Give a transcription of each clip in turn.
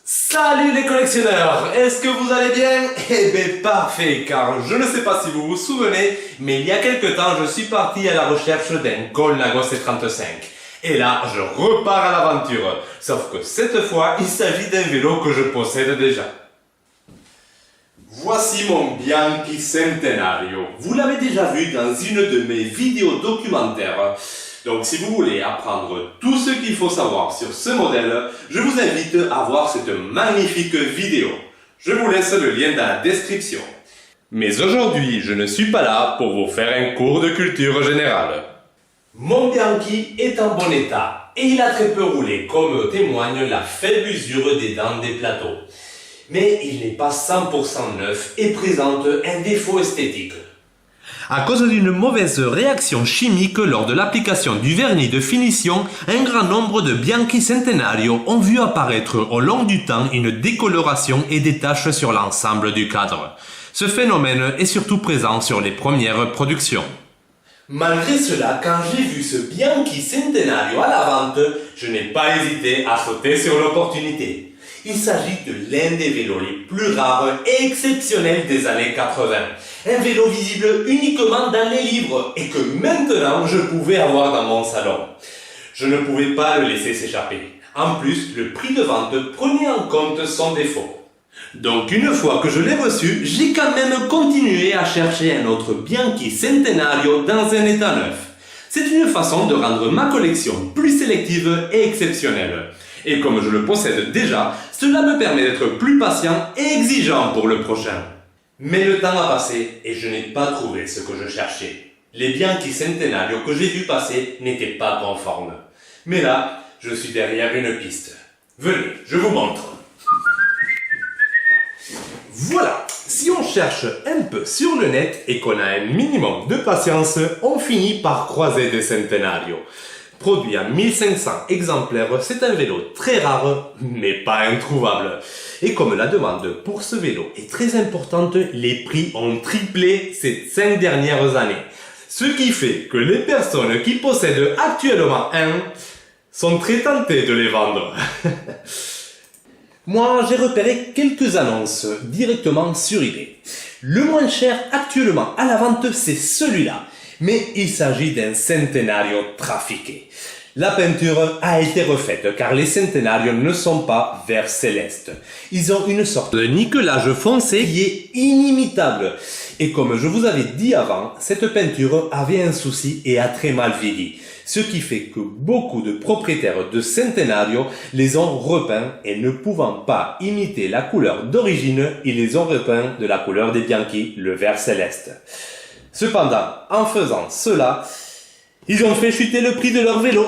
Salut les collectionneurs, est-ce que vous allez bien? Eh bien parfait, car je ne sais pas si vous vous souvenez, mais il y a quelque temps je suis parti à la recherche d'un Colnago C35. Et là, je repars à l'aventure, sauf que cette fois, il s'agit d'un vélo que je possède déjà. Voici mon Bianchi Centenario. Vous l'avez déjà vu dans une de mes vidéos documentaires. Donc si vous voulez apprendre tout ce qu'il faut savoir sur ce modèle, je vous invite à voir cette magnifique vidéo. Je vous laisse le lien dans la description. Mais aujourd'hui, je ne suis pas là pour vous faire un cours de culture générale. Mon Bianchi est en bon état et il a très peu roulé, comme témoigne la faible usure des dents des plateaux. Mais il n'est pas 100% neuf et présente un défaut esthétique. À cause d'une mauvaise réaction chimique lors de l'application du vernis de finition, un grand nombre de Bianchi Centenario ont vu apparaître au long du temps une décoloration et des taches sur l'ensemble du cadre. Ce phénomène est surtout présent sur les premières productions. Malgré cela, quand j'ai vu ce Bianchi Centenario à la vente, je n'ai pas hésité à sauter sur l'opportunité. Il s'agit de l'un des vélos les plus rares et exceptionnels des années 80. Un vélo visible uniquement dans les livres et que maintenant je pouvais avoir dans mon salon. Je ne pouvais pas le laisser s'échapper. En plus, le prix de vente prenait en compte son défaut. Donc une fois que je l'ai reçu, j'ai quand même continué à chercher un autre Bianchi Centenario dans un état neuf. C'est une façon de rendre ma collection plus sélective et exceptionnelle. Et comme je le possède déjà, cela me permet d'être plus patient et exigeant pour le prochain. Mais le temps a passé et je n'ai pas trouvé ce que je cherchais. Les Bianchi Centenario que j'ai vu passer n'étaient pas conformes. Mais là, je suis derrière une piste. Venez, je vous montre. Voilà, si on cherche un peu sur le net et qu'on a un minimum de patience, on finit par croiser des Centenario. Produit à 1500 exemplaires, c'est un vélo très rare, mais pas introuvable. Et comme la demande pour ce vélo est très importante, les prix ont triplé ces 5 dernières années. Ce qui fait que les personnes qui possèdent actuellement un sont très tentées de les vendre. Moi, j'ai repéré quelques annonces directement sur eBay. Le moins cher actuellement à la vente, c'est celui-là. Mais il s'agit d'un Centenario trafiqué. La peinture a été refaite car les Centenario ne sont pas vert céleste. Ils ont une sorte de nickelage foncé qui est inimitable. Et comme je vous avais dit avant, cette peinture avait un souci et a très mal vieilli. Ce qui fait que beaucoup de propriétaires de Centenario les ont repeints et ne pouvant pas imiter la couleur d'origine, ils les ont repeints de la couleur des Bianchi, le vert céleste. Cependant, en faisant cela, ils ont fait chuter le prix de leur vélo.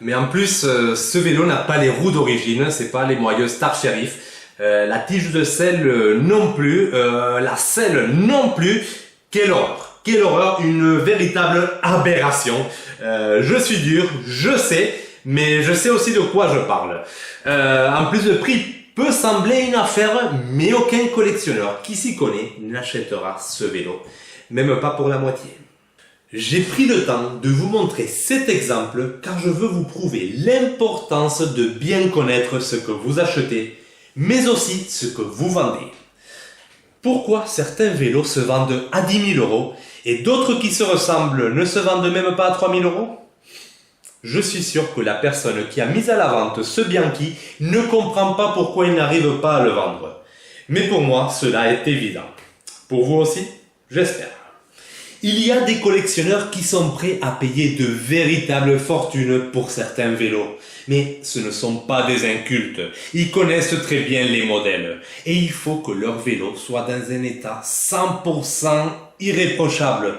Mais en plus, ce vélo n'a pas les roues d'origine, c'est pas les moyeux Star Sheriff. La tige de selle non plus, la selle non plus. Quelle horreur! Quelle horreur, une véritable aberration. Je suis dur, je sais, mais je sais aussi de quoi je parle. En plus, le prix peut sembler une affaire, mais aucun collectionneur qui s'y connaît n'achètera ce vélo. Même pas pour la moitié. J'ai pris le temps de vous montrer cet exemple car je veux vous prouver l'importance de bien connaître ce que vous achetez, mais aussi ce que vous vendez. Pourquoi certains vélos se vendent à 10 000 € et d'autres qui se ressemblent ne se vendent même pas à 3 000 €? Je suis sûr que la personne qui a mis à la vente ce Bianchi ne comprend pas pourquoi il n'arrive pas à le vendre. Mais pour moi, cela est évident. Pour vous aussi? J'espère. Il y a des collectionneurs qui sont prêts à payer de véritables fortunes pour certains vélos. Mais ce ne sont pas des incultes. Ils connaissent très bien les modèles. Et il faut que leur vélo soit dans un état 100% irréprochable.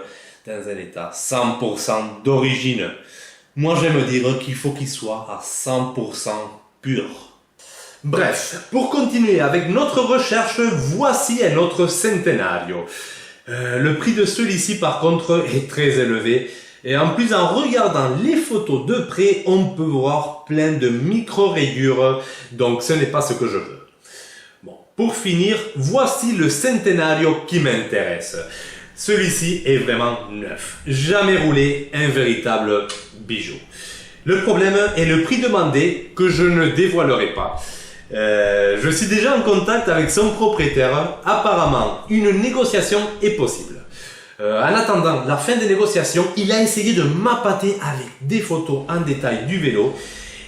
Dans un état 100% d'origine. Moi j'aime dire qu'il faut qu'il soit à 100% pur. Bref, pour continuer avec notre recherche, voici un autre Centenario. Le prix de celui-ci par contre est très élevé et en plus en regardant les photos de près on peut voir plein de micro-rayures donc ce n'est pas ce que je veux. Bon, pour finir, voici le Centenario qui m'intéresse. Celui-ci est vraiment neuf, jamais roulé, un véritable bijou. Le problème est le prix demandé que je ne dévoilerai pas. Je suis déjà en contact avec son propriétaire. Apparemment, une négociation est possible. En attendant la fin des négociations, il a essayé de m'appâter avec des photos en détail du vélo.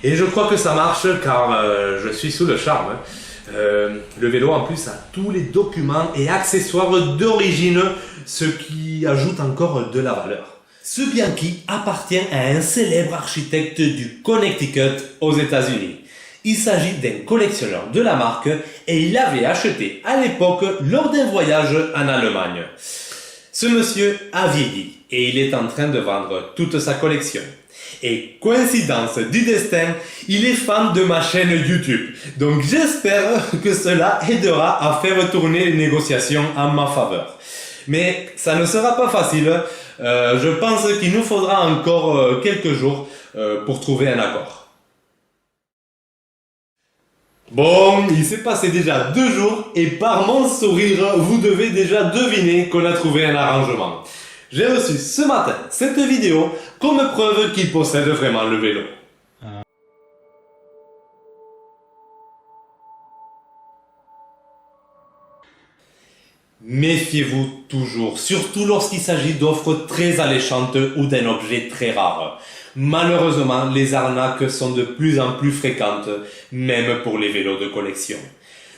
Et je crois que ça marche car je suis sous le charme. Le vélo en plus a tous les documents et accessoires d'origine, ce qui ajoute encore de la valeur. Ce Bianchi appartient à un célèbre architecte du Connecticut aux États-Unis. Il s'agit d'un collectionneur de la marque et il l'avait acheté à l'époque lors d'un voyage en Allemagne. Ce monsieur a vieilli et il est en train de vendre toute sa collection. Et coïncidence du destin, il est fan de ma chaîne YouTube. Donc j'espère que cela aidera à faire tourner les négociations en ma faveur. Mais ça ne sera pas facile. Je pense qu'il nous faudra encore quelques jours pour trouver un accord. Bon, il s'est passé déjà 2 jours et par mon sourire, vous devez déjà deviner qu'on a trouvé un arrangement. J'ai reçu ce matin cette vidéo comme preuve qu'il possède vraiment le vélo. Méfiez-vous toujours, surtout lorsqu'il s'agit d'offres très alléchantes ou d'un objet très rare. Malheureusement, les arnaques sont de plus en plus fréquentes, même pour les vélos de collection.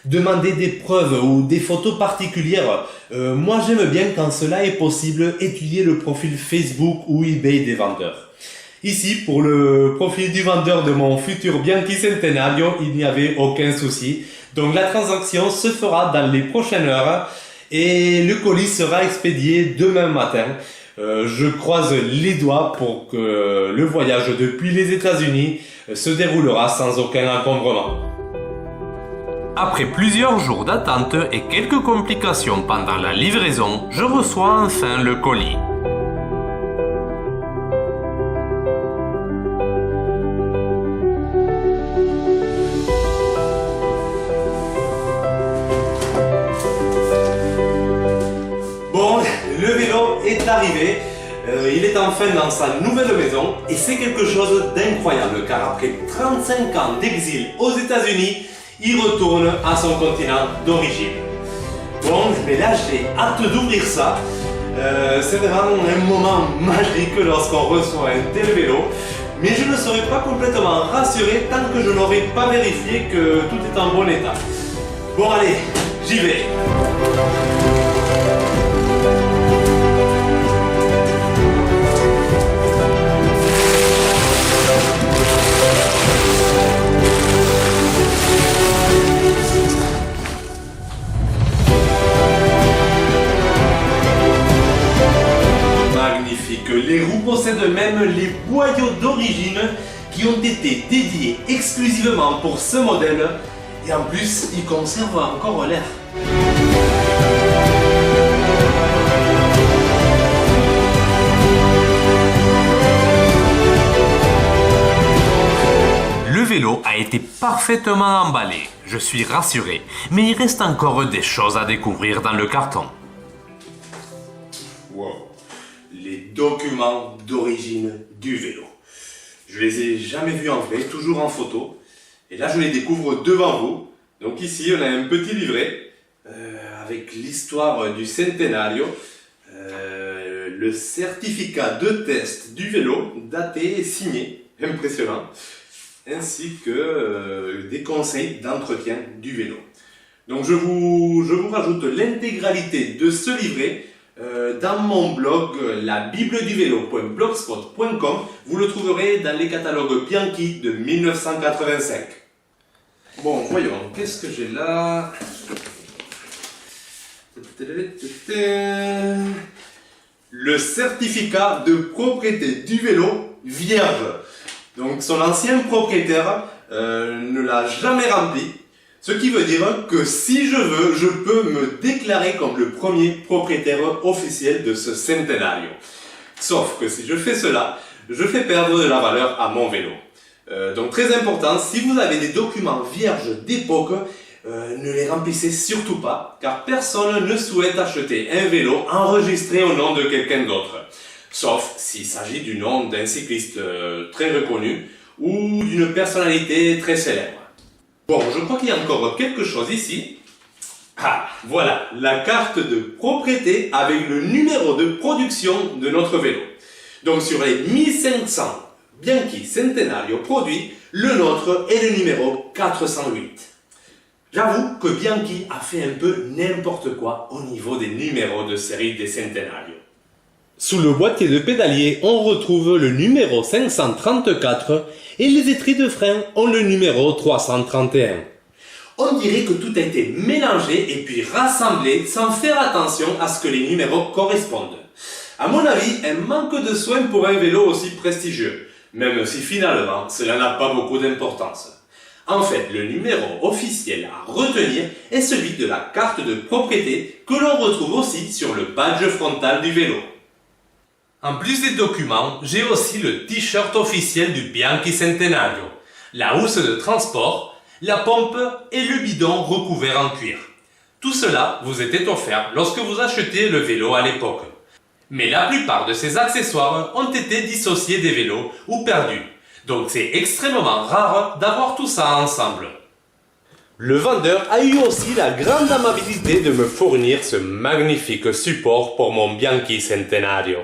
Demandez des preuves ou des photos particulières. Moi j'aime bien quand cela est possible étudier le profil Facebook ou eBay des vendeurs. Ici, pour le profil du vendeur de mon futur Bianchi Centenario, il n'y avait aucun souci. Donc la transaction se fera dans les prochaines heures et le colis sera expédié demain matin. Je croise les doigts pour que le voyage depuis les États-Unis se déroulera sans aucun encombrement. Après plusieurs jours d'attente et quelques complications pendant la livraison, je reçois enfin le colis. Bon, le vélo est arrivé. Il est enfin dans sa nouvelle maison et c'est quelque chose d'incroyable car après 35 ans d'exil aux États-Unis, il retourne à son continent d'origine. Bon, mais là j'ai hâte d'ouvrir ça. C'est vraiment un moment magique lorsqu'on reçoit un tel vélo. Mais je ne serai pas complètement rassuré tant que je n'aurai pas vérifié que tout est en bon état. Bon allez, j'y vais. Les roues possèdent même les boyaux d'origine qui ont été dédiés exclusivement pour ce modèle et en plus ils conservent encore l'air. Le vélo a été parfaitement emballé, je suis rassuré, mais il reste encore des choses à découvrir dans le carton. Wow. Les documents d'origine du vélo. Je les ai jamais vus en vrai, toujours en photo. Et là, je les découvre devant vous. Donc ici, on a un petit livret avec l'histoire du Centenario, le certificat de test du vélo, daté et signé, impressionnant, ainsi que des conseils d'entretien du vélo. Donc je vous rajoute l'intégralité de ce livret dans mon blog labible-du-vélo.blogspot.com. Vous le trouverez dans les catalogues Bianchi de 1985. Bon, voyons, qu'est-ce que j'ai là? Le certificat de propriété du vélo vierge. Donc son ancien propriétaire ne l'a jamais rempli. Ce qui veut dire que si je veux, je peux me déclarer comme le premier propriétaire officiel de ce Centenario. Sauf que si je fais cela, je fais perdre de la valeur à mon vélo. Donc très important, si vous avez des documents vierges d'époque, ne les remplissez surtout pas, car personne ne souhaite acheter un vélo enregistré au nom de quelqu'un d'autre. Sauf s'il s'agit du nom d'un cycliste très reconnu ou d'une personnalité très célèbre. Bon, je crois qu'il y a encore quelque chose ici. Ah, voilà, la carte de propriété avec le numéro de production de notre vélo. Donc sur les 1500 Bianchi Centenario produits, le nôtre est le numéro 408. J'avoue que Bianchi a fait un peu n'importe quoi au niveau des numéros de série des Centenario. Sous le boîtier de pédalier, on retrouve le numéro 534 et les étriers de frein ont le numéro 331. On dirait que tout a été mélangé et puis rassemblé sans faire attention à ce que les numéros correspondent. À mon avis, un manque de soin pour un vélo aussi prestigieux, même si finalement cela n'a pas beaucoup d'importance. En fait, le numéro officiel à retenir est celui de la carte de propriété que l'on retrouve aussi sur le badge frontal du vélo. En plus des documents, j'ai aussi le t-shirt officiel du Bianchi Centenario, la housse de transport, la pompe et le bidon recouvert en cuir. Tout cela vous était offert lorsque vous achetiez le vélo à l'époque. Mais la plupart de ces accessoires ont été dissociés des vélos ou perdus. Donc c'est extrêmement rare d'avoir tout ça ensemble. Le vendeur a eu aussi la grande amabilité de me fournir ce magnifique support pour mon Bianchi Centenario.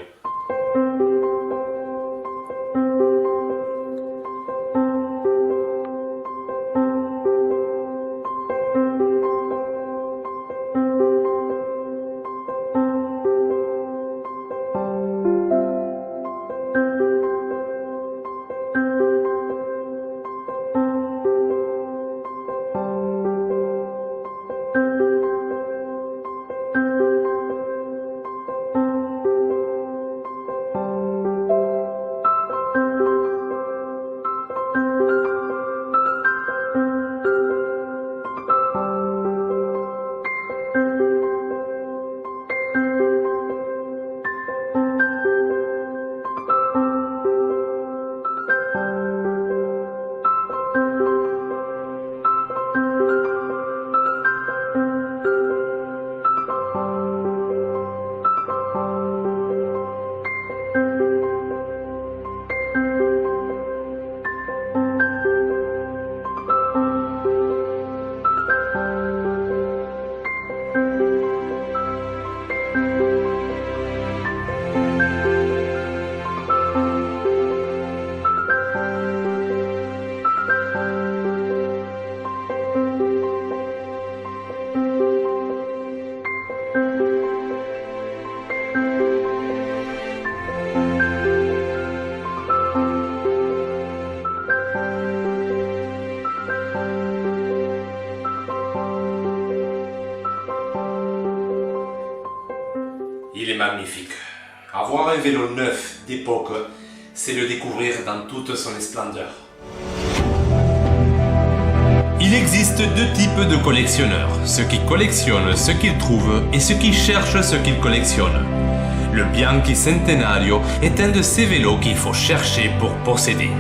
Il est magnifique. Avoir un vélo neuf d'époque, c'est le découvrir dans toute son splendeur. Il existe deux types de collectionneurs, ceux qui collectionnent ce qu'ils trouvent et ceux qui cherchent ce qu'ils collectionnent. Le Bianchi Centenario est un de ces vélos qu'il faut chercher pour posséder.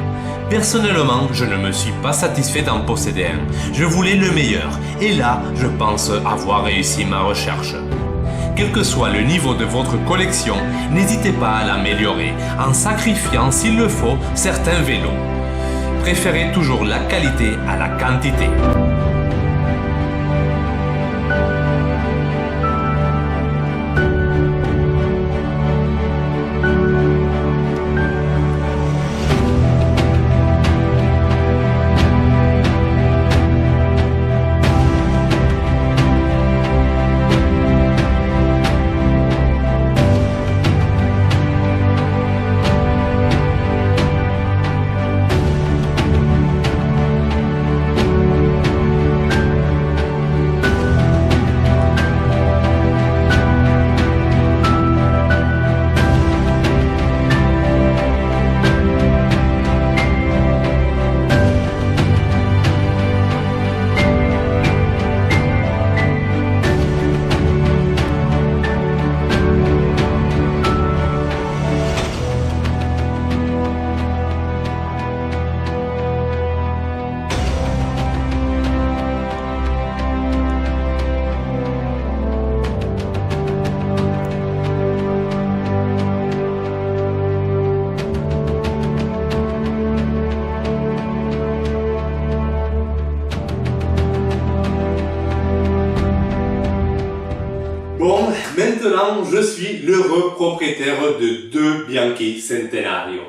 Personnellement, je ne me suis pas satisfait d'en posséder un. Je voulais le meilleur et là, je pense avoir réussi ma recherche. Quel que soit le niveau de votre collection, n'hésitez pas à l'améliorer en sacrifiant, s'il le faut, certains vélos. Préférez toujours la qualité à la quantité. Maintenant, je suis l'heureux propriétaire de 2 Bianchi Centenario,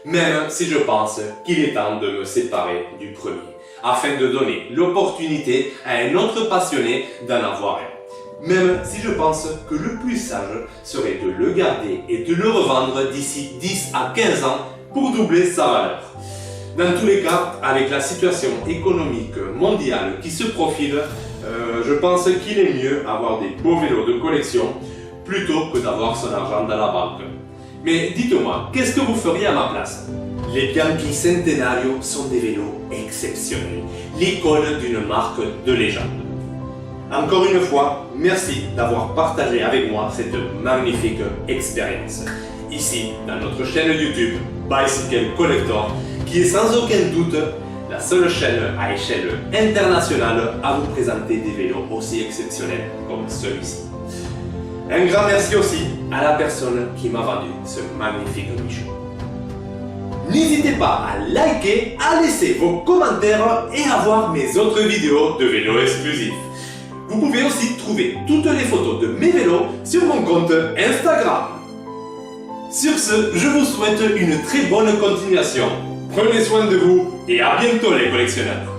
même si je pense qu'il est temps de me séparer du premier, afin de donner l'opportunité à un autre passionné d'en avoir un. Même si je pense que le plus sage serait de le garder et de le revendre d'ici 10 à 15 ans pour doubler sa valeur. Dans tous les cas, avec la situation économique mondiale qui se profile, je pense qu'il est mieux avoir des beaux vélos de collection plutôt que d'avoir son argent dans la banque. Mais dites-moi, qu'est-ce que vous feriez à ma place? Les Bianchi Centenario sont des vélos exceptionnels, l'icône d'une marque de légende. Encore une fois, merci d'avoir partagé avec moi cette magnifique expérience. Ici, dans notre chaîne YouTube Bicycle Collector, qui est sans aucun doute la seule chaîne à échelle internationale à vous présenter des vélos aussi exceptionnels comme celui-ci. Un grand merci aussi à la personne qui m'a vendu ce magnifique bijou. N'hésitez pas à liker, à laisser vos commentaires et à voir mes autres vidéos de vélos exclusifs. Vous pouvez aussi trouver toutes les photos de mes vélos sur mon compte Instagram. Sur ce, je vous souhaite une très bonne continuation. Prenez soin de vous et à bientôt les collectionneurs.